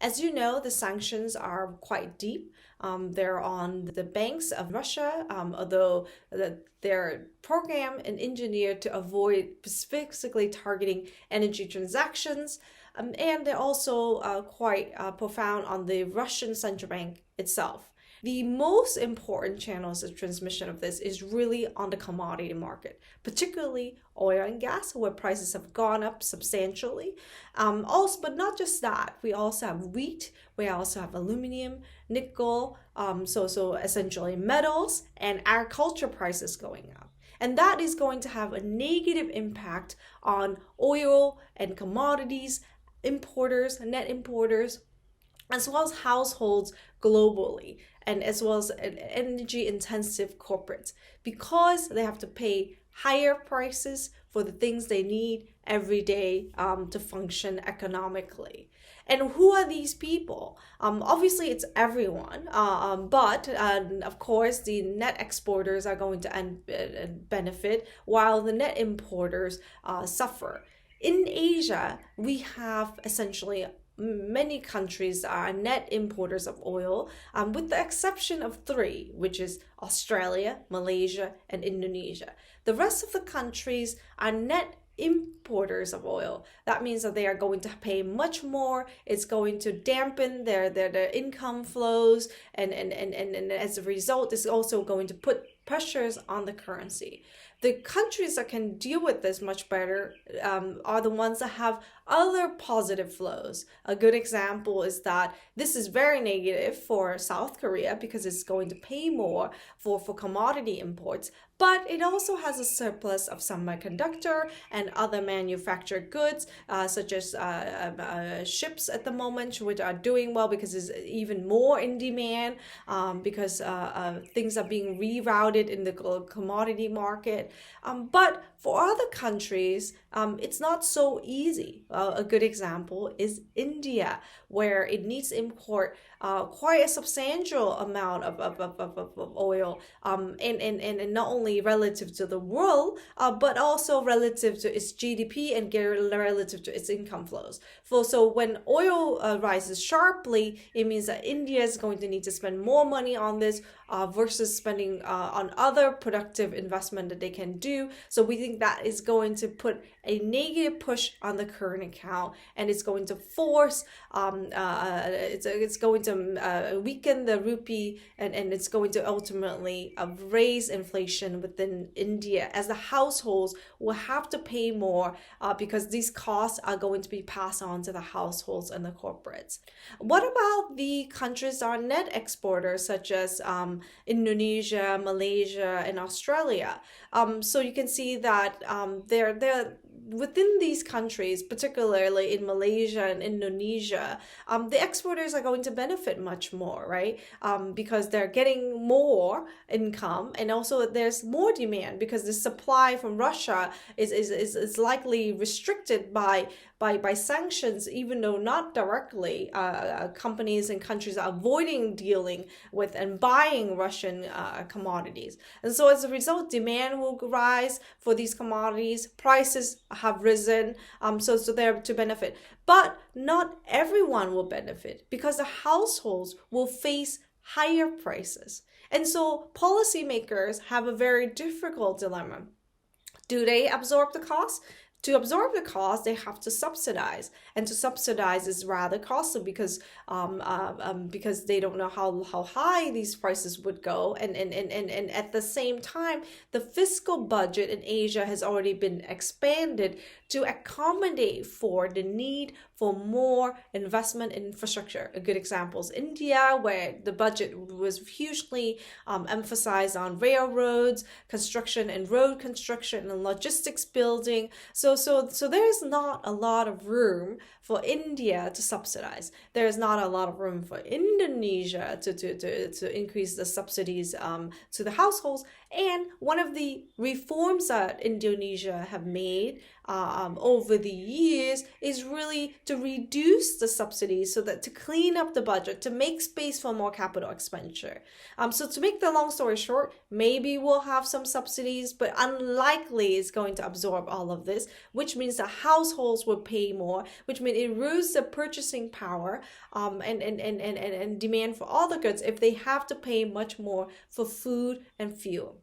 As you know, the sanctions are quite deep. They're on the banks of Russia, although they're programmed and engineered to avoid specifically targeting energy transactions. And they're also quite profound on the Russian central bank itself. The most important channels of transmission of this is really on the commodity market, particularly oil and gas, where prices have gone up substantially. Also, but not just that, we also have wheat, we also have aluminum, nickel, so essentially metals and agriculture prices going up. And that is going to have a negative impact on oil and commodities, importers, net importers, as well as households globally, and as well as energy intensive corporates, because they have to pay higher prices for the things they need every day to function economically. And who are these people? Obviously, it's everyone, but of course, the net exporters are going to benefit, while the net importers suffer. In Asia, we have essentially many countries are net importers of oil, with the exception of 3, which is Australia, Malaysia, and Indonesia. The rest of the countries are net importers of oil. That means that they are going to pay much more. It's going to dampen their income flows, and as a result, it's also going to put pressures on the currency. The countries that can deal with this much better are the ones that have other positive flows. A good example is that this is very negative for South Korea because it's going to pay more for commodity imports, but it also has a surplus of semiconductor and other manufactured goods, such as ships at the moment, which are doing well because it's even more in demand, because things are being rerouted in the commodity market. But for other countries, it's not so easy. A good example is India, where it needs to import quite a substantial amount of oil, and not only relative to the world, but also relative to its GDP and relative to its income flows. So when oil rises sharply, it means that India is going to need to spend more money on this versus spending on other productive investment that they can do. So we think that is going to put a negative push on the current account, and it's going to force, it's going to weaken the rupee, and it's going to ultimately raise inflation within India, as the households will have to pay more because these costs are going to be passed on to the households and the corporates. What about the countries that are net exporters, such as Indonesia, Malaysia, and Australia? So you can see that they're within these countries, particularly in Malaysia and Indonesia, the exporters are going to benefit much more, right? Because they're getting more income, and also there's more demand because the supply from Russia is likely restricted by sanctions, even though not directly. Companies and countries are avoiding dealing with and buying Russian commodities. And so as a result, demand will rise for these commodities. Prices have risen, so they're to benefit. But not everyone will benefit because the households will face higher prices. And so policymakers have a very difficult dilemma. Do they absorb the cost? To absorb the cost, they have to subsidize, and to subsidize is rather costly because they don't know how high these prices would go, and at the same time, the fiscal budget in Asia has already been expanded to accommodate for the need for more investment in infrastructure. A good example is India, where the budget was hugely emphasized on railroads, construction and road construction and logistics building. So there is not a lot of room for India to subsidize. There is not a lot of room for Indonesia to increase the subsidies to the households. And one of the reforms that Indonesia have made over the years is really to reduce the subsidies, so that to clean up the budget, to make space for more capital expenditure. So to make the long story short, maybe we'll have some subsidies, but unlikely it's going to absorb all of this, which means that households will pay more, which means it erodes the purchasing power and demand for all the goods if they have to pay much more for food and fuel.